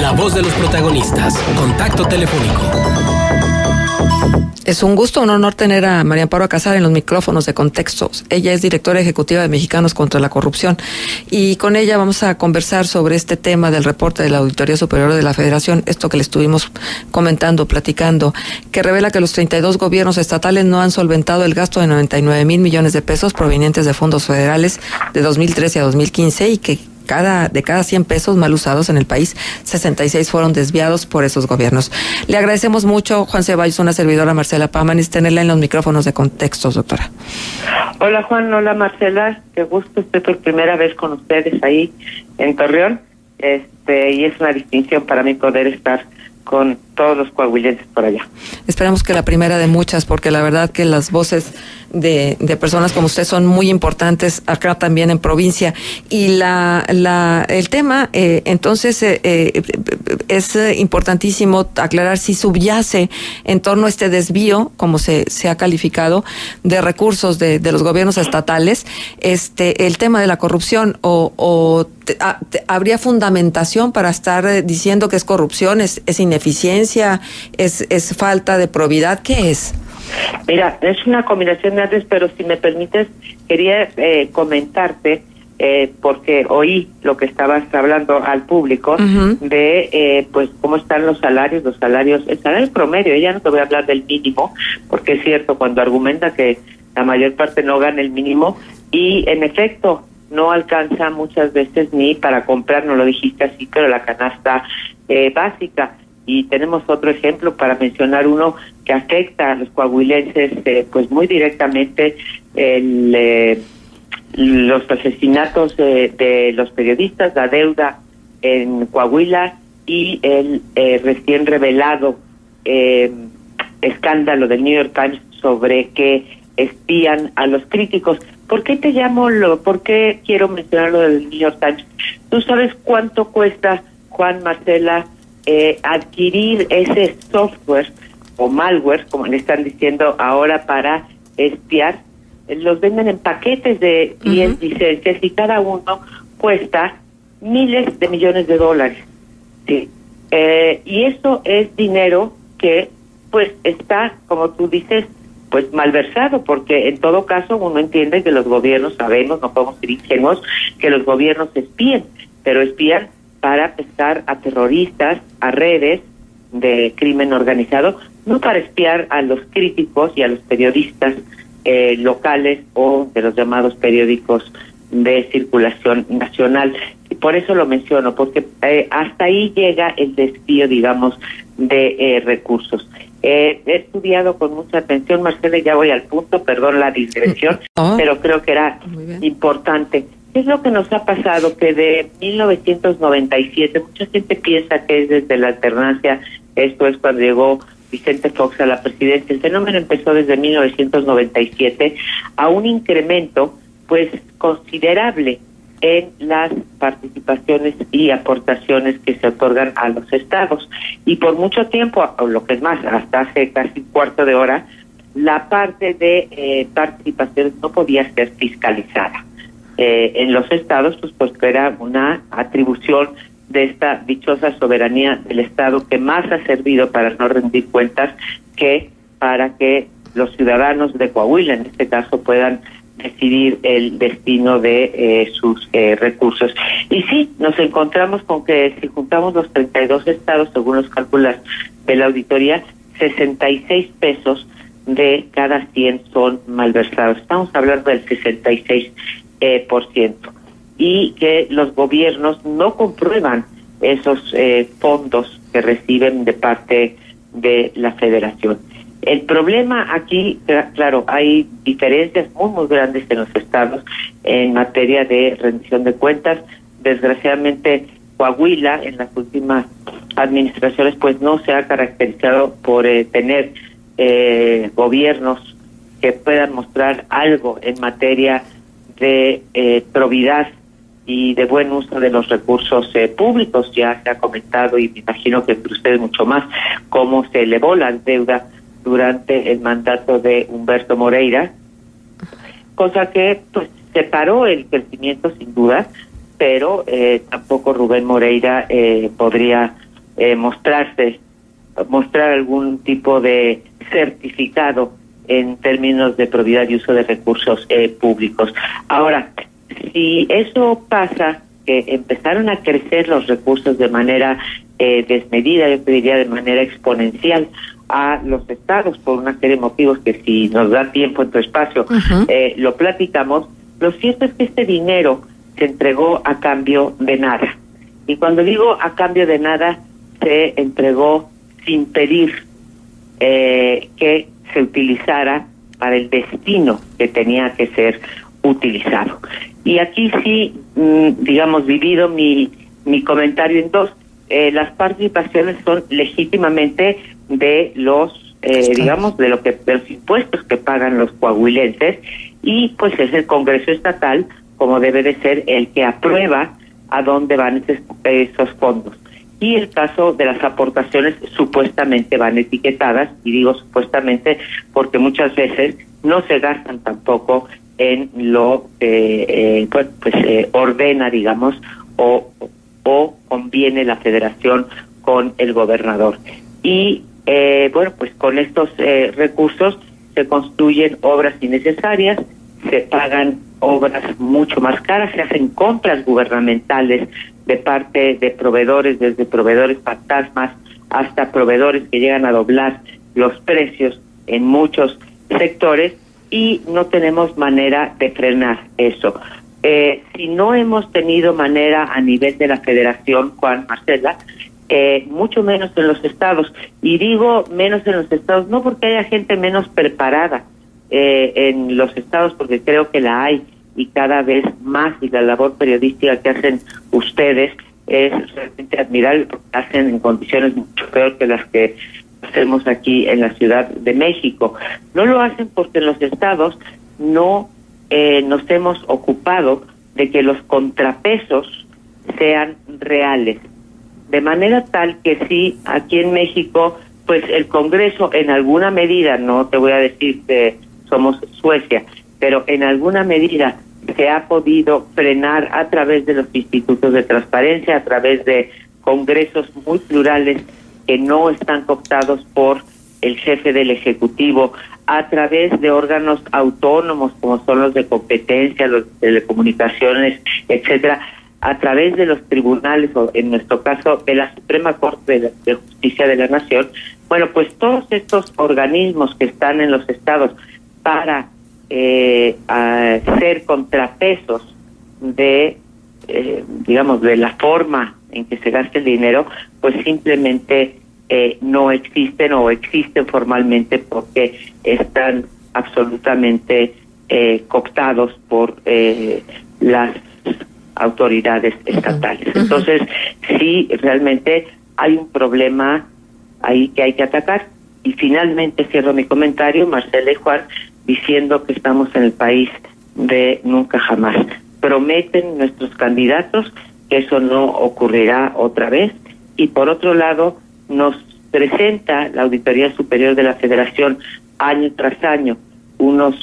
La voz de los protagonistas. Contacto telefónico. Es un gusto, un honor tener a María Amparo Alcázar en los micrófonos de Contextos. Ella es directora ejecutiva de Mexicanos contra la Corrupción y con ella vamos a conversar sobre este tema del reporte de la Auditoría Superior de la Federación, esto que le estuvimos platicando, que revela que los 32 gobiernos estatales no han solventado el gasto de 99 mil millones de pesos provenientes de fondos federales de 2013 a 2015 y que de cada 100 pesos mal usados en el país, 66 fueron desviados por esos gobiernos. Le agradecemos mucho, Juan Ceballos, una servidora, Marcela Pámanis, tenerla en los micrófonos de Contextos, doctora. Hola Juan, hola Marcela, qué gusto, estoy por primera vez con ustedes ahí en Torreón, y es una distinción para mí poder estar con todos los coahuilenses por allá. Esperamos que la primera de muchas, porque la verdad que las voces de personas como usted son muy importantes acá también en provincia. Y el tema, entonces, es importantísimo aclarar si subyace en torno a este desvío, como se ha calificado, de recursos de los gobiernos estatales, el tema de la corrupción, ¿habría fundamentación para estar diciendo que es corrupción, es ineficiencia, es falta de probidad? ¿Qué es? Mira, es una combinación de antes, pero si me permites, quería comentarte, porque oí lo que estabas hablando al público, de pues cómo están los salarios, el salario promedio. Ya no te voy a hablar del mínimo, porque es cierto, cuando argumenta que la mayor parte no gana el mínimo, y en efecto, no alcanza muchas veces ni para comprar, no lo dijiste así, pero la canasta básica. Y tenemos otro ejemplo para mencionar uno que afecta a los coahuilenses pues muy directamente, los asesinatos de los periodistas, la deuda en Coahuila y el recién revelado escándalo del New York Times sobre que espían a los críticos. ¿Por qué por qué quiero mencionar lo del New York Times? ¿Tú sabes cuánto cuesta, Juan, Marcela, adquirir ese software o malware, como le están diciendo ahora, para espiar? Los venden en paquetes de 10 licencias y cada uno cuesta miles de millones de dólares. Sí. Y eso es dinero que pues está, como tú dices, pues malversado, porque en todo caso uno entiende que los gobiernos, sabemos, no podemos ser ingenuos, que los gobiernos espían, pero espían para pescar a terroristas, a redes de crimen organizado, no para espiar a los críticos y a los periodistas locales o de los llamados periódicos de circulación nacional. Y por eso lo menciono, porque hasta ahí llega el desvío, digamos, de recursos. He estudiado con mucha atención, Marcela, y ya voy al punto, perdón la digresión, pero creo que era importante. ¿Qué es lo que nos ha pasado? Que de 1997, mucha gente piensa que es desde la alternancia, esto es cuando llegó Vicente Fox a la presidencia. El fenómeno empezó desde 1997 a un incremento pues considerable en las participaciones y aportaciones que se otorgan a los estados. Y por mucho tiempo, o lo que es más, hasta hace casi un cuarto de hora, la parte de participaciones no podía ser fiscalizada. En los estados, pues era una atribución de esta dichosa soberanía del Estado que más ha servido para no rendir cuentas que para que los ciudadanos de Coahuila, en este caso, puedan decidir el destino de sus recursos. Y sí, nos encontramos con que si juntamos los 32 estados, según los cálculos de la auditoría, 66 pesos de cada 100 son malversados. Estamos hablando del 66%. Y que los gobiernos no comprueban esos fondos que reciben de parte de la Federación. El problema aquí, claro, hay diferencias muy grandes en los estados en materia de rendición de cuentas. Desgraciadamente, Coahuila en las últimas administraciones pues no se ha caracterizado por tener gobiernos que puedan mostrar algo en materia de probidad y de buen uso de los recursos públicos. Ya se ha comentado, y me imagino que entre ustedes mucho más, cómo se elevó la deuda durante el mandato de Humberto Moreira, cosa que pues separó el crecimiento sin duda, pero tampoco Rubén Moreira podría mostrar algún tipo de certificado en términos de probidad y uso de recursos públicos. Ahora, si eso pasa, que empezaron a crecer los recursos de manera desmedida, yo diría de manera exponencial a los estados por una serie de motivos que si nos da tiempo en tu espacio lo platicamos. Lo cierto es que este dinero se entregó a cambio de nada. Y cuando digo a cambio de nada, se entregó sin pedir que se utilizara para el destino que tenía que ser utilizado. Y aquí sí, digamos, divido mi comentario en dos. Las participaciones son legítimamente de los, digamos, de los impuestos que pagan los coahuilenses, y pues es el Congreso Estatal, como debe de ser, el que aprueba a dónde van esos fondos. Y el caso de las aportaciones supuestamente van etiquetadas, y digo supuestamente porque muchas veces no se gastan tampoco en lo que ordena, digamos, o conviene la federación con el gobernador. Y pues con estos recursos se construyen obras innecesarias, se pagan obras mucho más caras, se hacen compras gubernamentales de parte de proveedores, desde proveedores fantasmas hasta proveedores que llegan a doblar los precios en muchos sectores, y no tenemos manera de frenar eso. Si no hemos tenido manera a nivel de la federación, Juan, Marcela, mucho menos en los estados. Y digo menos en los estados, no porque haya gente menos preparada en los estados, porque creo que la hay, y cada vez más, y la labor periodística que hacen ustedes es realmente admirable, porque hacen en condiciones mucho peor que las que hacemos aquí en la Ciudad de México. No lo hacen porque en los estados no nos hemos ocupado de que los contrapesos sean reales, de manera tal que sí, aquí en México, pues el Congreso en alguna medida, no te voy a decir que somos Suecia, pero en alguna medida se ha podido frenar a través de los institutos de transparencia, a través de congresos muy plurales que no están cooptados por el jefe del Ejecutivo, a través de órganos autónomos como son los de competencia, los de telecomunicaciones, etcétera, a través de los tribunales, o en nuestro caso de la Suprema Corte de Justicia de la Nación. Bueno, pues todos estos organismos que están en los estados para ser contrapesos de, digamos, de la forma en que se gasta el dinero, pues simplemente no existen, o existen formalmente porque están absolutamente cooptados por las autoridades estatales. Entonces, sí, realmente hay un problema ahí que hay que atacar. Y finalmente cierro mi comentario, Marcela y Juan, diciendo que estamos en el país de nunca jamás. Prometen nuestros candidatos que eso no ocurrirá otra vez, y por otro lado nos presenta la Auditoría Superior de la Federación año tras año unos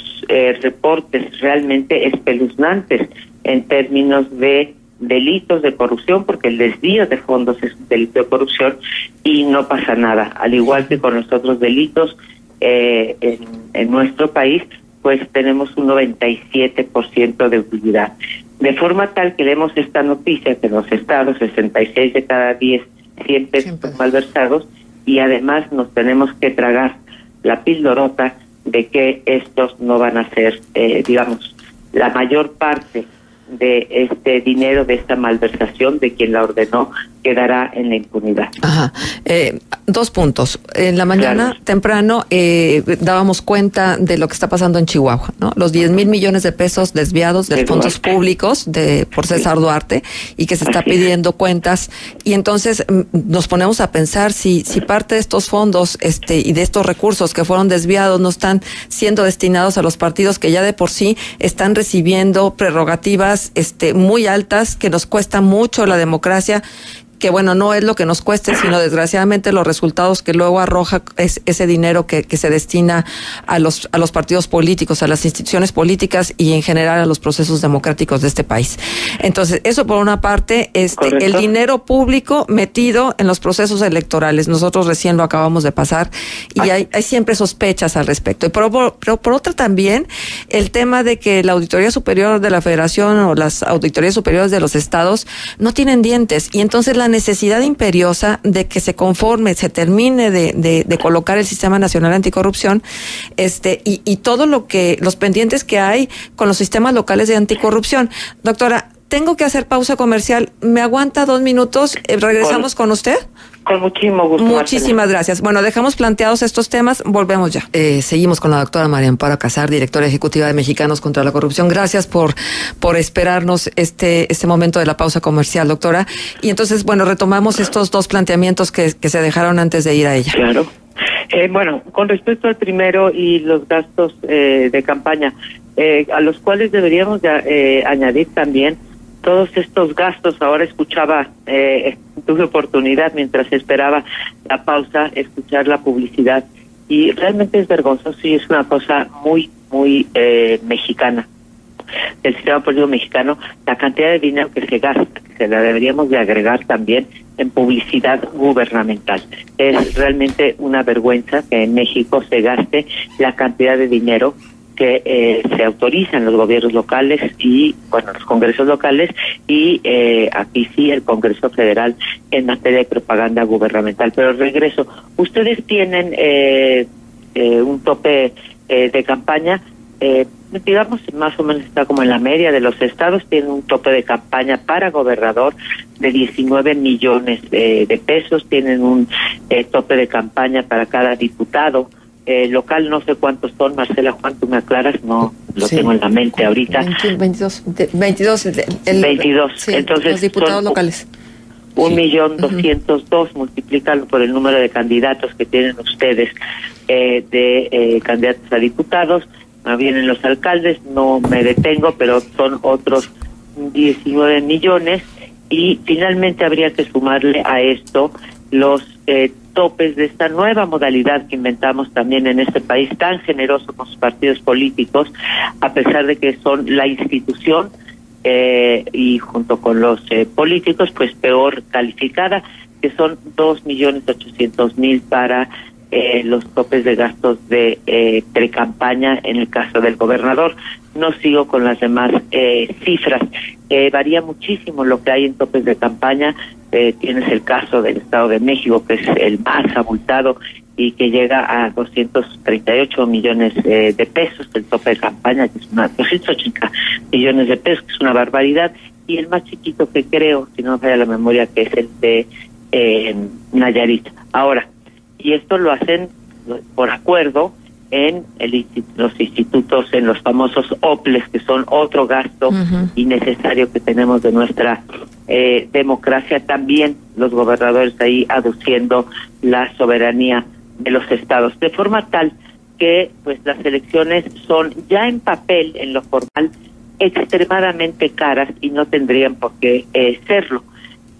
reportes realmente espeluznantes en términos de delitos de corrupción, porque el desvío de fondos es un delito de corrupción, y no pasa nada. Al igual que con los otros delitos en nuestro país, pues tenemos un 97% de utilidad. De forma tal que leemos esta noticia que en los estados 66 de cada 10 siempre son malversados, y además nos tenemos que tragar la pildorota de que estos no van a ser, digamos, la mayor parte de este dinero, de esta malversación, de quien la ordenó, quedará en la impunidad. Ajá. 2 puntos. En la mañana, claro, temprano, dábamos cuenta de lo que está pasando en Chihuahua, ¿no? Los 10,000 millones de pesos desviados de fondos públicos por César Duarte, y que se está pidiendo cuentas. Y entonces nos ponemos a pensar si parte de estos fondos y de estos recursos que fueron desviados no están siendo destinados a los partidos que ya de por sí están recibiendo prerrogativas muy altas, que nos cuesta mucho la democracia, que bueno, no es lo que nos cueste, sino desgraciadamente los resultados que luego arroja es ese dinero que se destina a los partidos políticos, a las instituciones políticas y en general a los procesos democráticos de este país. Entonces, eso por una parte, el dinero público metido en los procesos electorales. Nosotros recién lo acabamos de pasar y hay siempre sospechas al respecto. Pero por otra también, el tema de que la Auditoría Superior de la Federación o las auditorías superiores de los estados no tienen dientes, y entonces la necesidad imperiosa de que se termine de colocar el Sistema Nacional Anticorrupción, y todo los pendientes que hay con los sistemas locales de anticorrupción. Doctora, tengo que hacer pausa comercial. ¿Me aguanta 2 minutos? ¿Regresamos con usted? Con muchísimo gusto. Muchísimas gracias. Bueno, dejamos planteados estos temas, volvemos ya. Seguimos con la doctora María Amparo Casar, directora ejecutiva de Mexicanos contra la Corrupción. Gracias por esperarnos este momento de la pausa comercial, doctora. Y entonces, bueno, retomamos estos 2 planteamientos que se dejaron antes de ir a ella. Claro. Bueno, con respecto al primero y los gastos de campaña, a los cuales deberíamos añadir también todos estos gastos. Ahora escuchaba, tuve oportunidad mientras esperaba la pausa, escuchar la publicidad, y realmente es vergonzoso y es una cosa muy, muy mexicana del sistema político mexicano, la cantidad de dinero que se gasta, que se la deberíamos de agregar también en publicidad gubernamental. Es realmente una vergüenza que en México se gaste la cantidad de dinero que se autorizan los gobiernos locales y, bueno, los congresos locales y aquí sí el Congreso Federal en materia de propaganda gubernamental. Pero regreso, ustedes tienen un tope de campaña, digamos, más o menos está como en la media de los estados, tienen un tope de campaña para gobernador de 19 millones de pesos, tienen un tope de campaña para cada diputado local, no sé cuántos son, Marcela, Juan, tú me aclaras, no lo tengo en la mente ahorita. 22. Sí, entonces los diputados locales. 1.202.000, multiplícalo por el número de candidatos que tienen ustedes, de candidatos a diputados. Vienen los alcaldes, no me detengo, pero son otros 19 millones, y finalmente habría que sumarle a esto los topes de esta nueva modalidad que inventamos también en este país, tan generoso con sus partidos políticos, a pesar de que son la institución y junto con los políticos, pues peor calificada, que son 2.800.000 para los topes de gastos de precampaña en el caso del gobernador. No sigo con las demás cifras. Varía muchísimo lo que hay en topes de campaña. Tienes el caso del Estado de México, que es el más abultado y que llega a 238 millones de pesos, el tope de campaña, que es 280 millones de pesos, que es una barbaridad, y el más chiquito que creo, si no me falla la memoria, que es el de Nayarit. Ahora, y esto lo hacen por acuerdo en los institutos, en los famosos OPLES, que son otro gasto innecesario que tenemos de nuestra democracia. También los gobernadores ahí aduciendo la soberanía de los estados, de forma tal que pues las elecciones son ya en papel, en lo formal, extremadamente caras y no tendrían por qué serlo.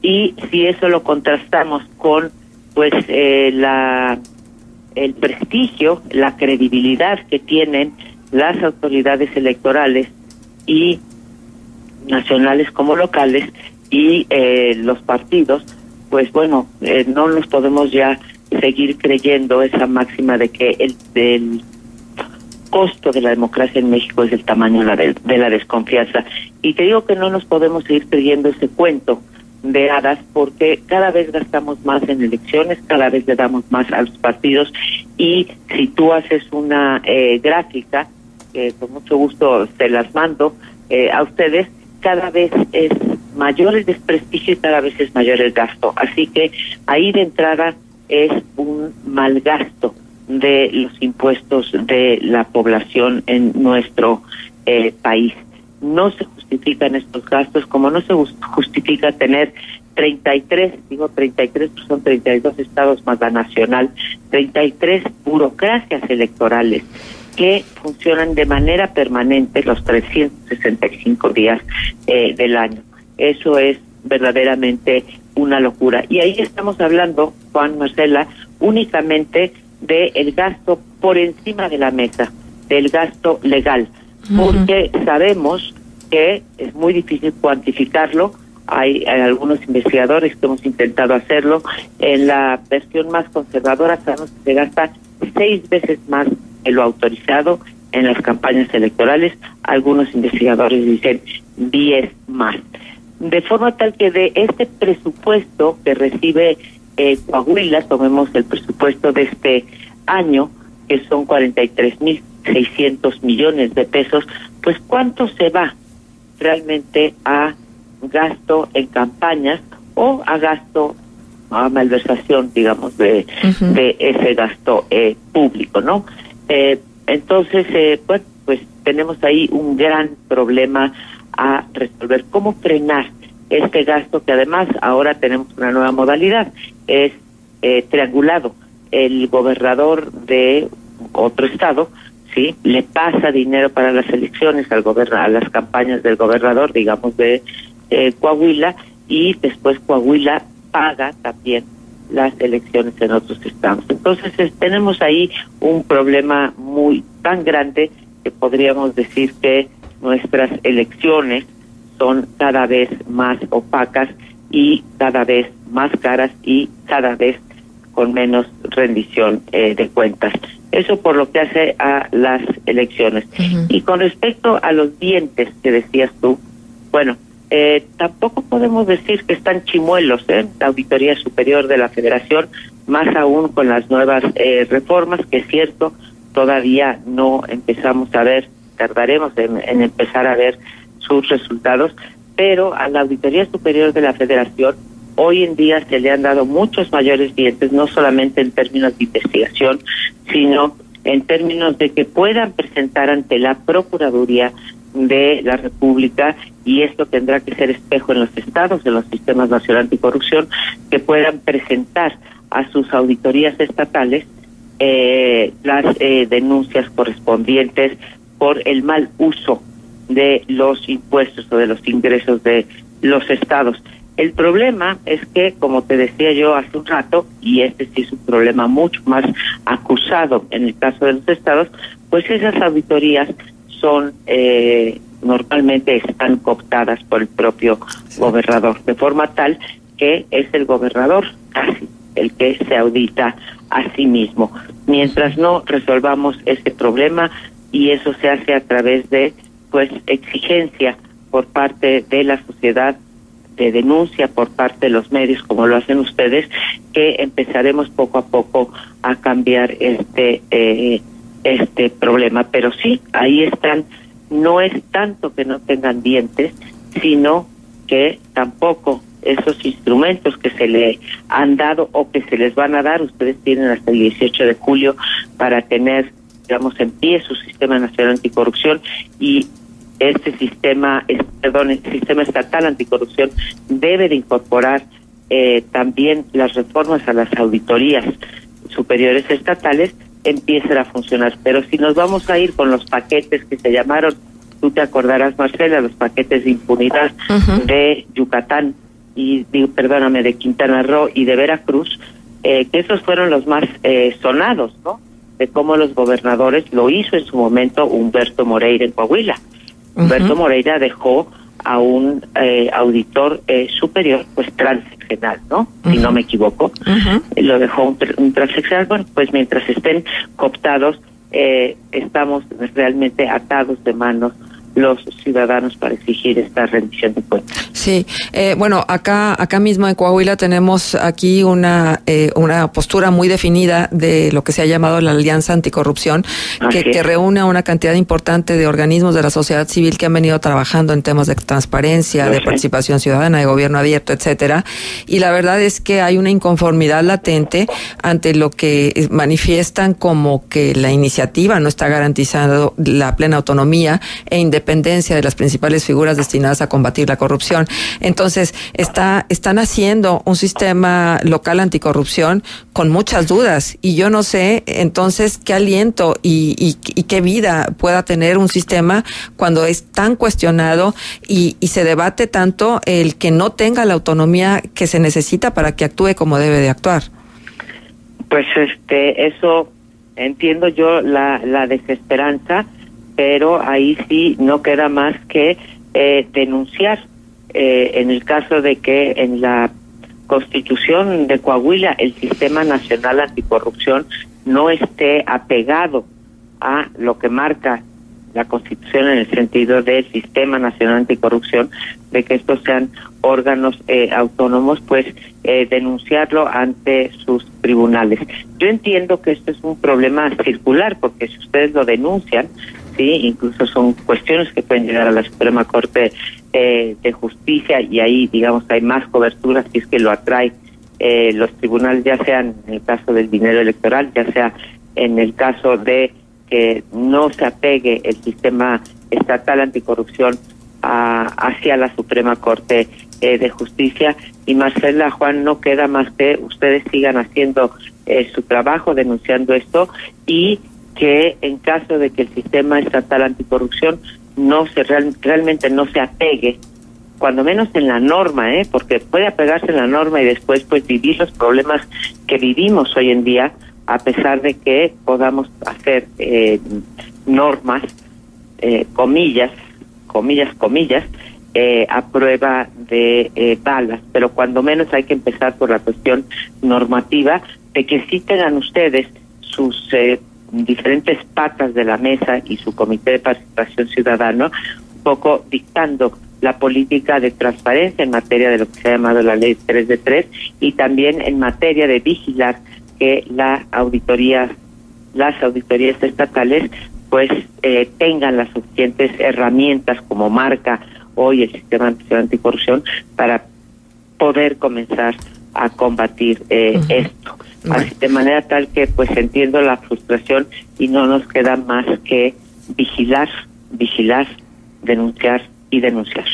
Y si eso lo contrastamos con pues el prestigio, la credibilidad que tienen las autoridades electorales y nacionales como locales y los partidos, pues bueno, no nos podemos ya seguir creyendo esa máxima de que el costo de la democracia en México es el tamaño de la desconfianza. Y te digo que no nos podemos seguir creyendo ese cuento de hadas, porque cada vez gastamos más en elecciones, cada vez le damos más a los partidos, y si tú haces una gráfica, con mucho gusto te las mando a ustedes, cada vez es mayor el desprestigio y cada vez es mayor el gasto. Así que ahí de entrada es un mal gasto de los impuestos de la población en nuestro país. No se justifican estos gastos, como no se justifica tener 33, digo 33, pues son 32 estados más la nacional, 33 burocracias electorales que funcionan de manera permanente los 365 días del año. Eso es verdaderamente una locura. Y ahí estamos hablando, Juan, Marcela, únicamente del gasto por encima de la mesa, del gasto legal, porque sabemos que es muy difícil cuantificarlo. Hay algunos investigadores que hemos intentado hacerlo. En la versión más conservadora sabemos que se gasta 6 veces más de lo autorizado en las campañas electorales. Algunos investigadores dicen 10 más. De forma tal que de este presupuesto que recibe Coahuila, tomemos el presupuesto de este año, que son 43,600 millones de pesos, pues ¿cuánto se va realmente a gasto en campañas o a gasto, a malversación, digamos, de ese gasto público, ¿no? Entonces, bueno, pues tenemos ahí un gran problema a resolver. ¿Cómo frenar este gasto que además ahora tenemos una nueva modalidad? Es triangulado. El gobernador de otro estado, ¿sí?, le pasa dinero para las elecciones a las campañas del gobernador, digamos, de Coahuila, y después Coahuila paga también las elecciones en otros estados. Entonces tenemos ahí un problema muy tan grande que podríamos decir que nuestras elecciones son cada vez más opacas y cada vez más caras y cada vez con menos rendición de cuentas. Eso por lo que hace a las elecciones. Y con respecto a los dientes que decías tú, bueno, tampoco podemos decir que están chimuelos, la Auditoría Superior de la Federación, más aún con las nuevas reformas, que es cierto, todavía no empezamos a ver, tardaremos en empezar a ver sus resultados, pero a la Auditoría Superior de la Federación hoy en día se le han dado muchos mayores dientes, no solamente en términos de investigación, sino en términos de que puedan presentar ante la Procuraduría de la República, y esto tendrá que ser espejo en los estados, en los sistemas nacional anticorrupción, que puedan presentar a sus auditorías estatales las denuncias correspondientes por el mal uso de los impuestos o de los ingresos de los estados. El problema es que, como te decía yo hace un rato, y este sí es un problema mucho más acusado en el caso de los estados, pues esas auditorías son normalmente están cooptadas por el propio gobernador, de forma tal que es el gobernador casi el que se audita a sí mismo. Mientras no resolvamos ese problema, y eso se hace a través de pues exigencia por parte de la sociedad, de denuncia por parte de los medios, como lo hacen ustedes, que empezaremos poco a poco a cambiar este problema. Pero sí, ahí están. No es tanto que no tengan dientes, sino que tampoco esos instrumentos que se le han dado o que se les van a dar, ustedes tienen hasta el 18 de julio para tener, digamos, en pie su Sistema Nacional Anticorrupción, y este sistema, el Sistema Estatal Anticorrupción debe de incorporar también las reformas a las auditorías superiores estatales, empiecen a funcionar. Pero si nos vamos a ir con los paquetes que se llamaron, tú te acordarás, Marcela, los paquetes de impunidad de Yucatán y, de Quintana Roo y de Veracruz, que esos fueron los más sonados, ¿no? De cómo los gobernadores, lo hizo en su momento Humberto Moreira en Coahuila. Humberto Moreira dejó a un auditor superior, pues transeccional, ¿no? Si no me equivoco. Lo dejó un transeccional. Bueno, pues mientras estén cooptados, estamos realmente atados de manos los ciudadanos para exigir esta rendición de cuentas. Sí, bueno, acá mismo en Coahuila tenemos aquí una postura muy definida de lo que se ha llamado la Alianza Anticorrupción, que reúne a una cantidad importante de organismos de la sociedad civil que han venido trabajando en temas de transparencia, de participación ciudadana, de gobierno abierto, etcétera. Y la verdad es que hay una inconformidad latente ante lo que manifiestan como que la iniciativa no está garantizando la plena autonomía e independencia independencia de las principales figuras destinadas a combatir la corrupción. Entonces, están haciendo un sistema local anticorrupción con muchas dudas, y yo no sé entonces qué aliento y qué vida pueda tener un sistema cuando es tan cuestionado y se debate tanto el que no tenga la autonomía que se necesita para que actúe como debe de actuar. Pues eso entiendo yo la desesperanza, pero ahí sí no queda más que denunciar en el caso de que en la Constitución de Coahuila el Sistema Nacional Anticorrupción no esté apegado a lo que marca la Constitución en el sentido del Sistema Nacional Anticorrupción, de que estos sean órganos autónomos, pues denunciarlo ante sus tribunales. Yo entiendo que esto es un problema circular, porque si ustedes lo denuncian, sí, incluso son cuestiones que pueden llegar a la Suprema Corte de Justicia, y ahí, digamos, hay más cobertura si es que lo atrae los tribunales, ya sean en el caso del dinero electoral, ya sea en el caso de que no se apegue el sistema estatal anticorrupción hacia la Suprema Corte de Justicia. Y Marcela, Juan, no queda más que ustedes sigan haciendo su trabajo denunciando esto, y que en caso de que el sistema estatal anticorrupción realmente no se apegue, cuando menos en la norma, porque puede apegarse en la norma y después pues vivir los problemas que vivimos hoy en día, a pesar de que podamos hacer normas, comillas, a prueba de balas, pero cuando menos hay que empezar por la cuestión normativa, de que sí tengan ustedes sus diferentes patas de la mesa y su comité de participación ciudadana, un poco dictando la política de transparencia en materia de lo que se ha llamado la ley 3 de 3, y también en materia de vigilar que las auditorías estatales pues tengan las suficientes herramientas como marca hoy el Sistema Nacional Anticorrupción para poder comenzar a combatir esto. Bueno. Así, de manera tal que pues entiendo la frustración y no nos queda más que vigilar, denunciar y denunciar.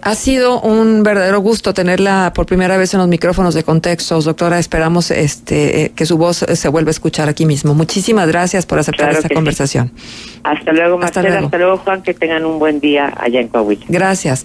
Ha sido un verdadero gusto tenerla por primera vez en los micrófonos de Contextos, doctora. Esperamos que su voz se vuelva a escuchar aquí mismo. Muchísimas gracias por aceptar esta conversación. Sí. Hasta luego, Marcela. Hasta luego, Juan. Que tengan un buen día allá en Coahuila. Gracias.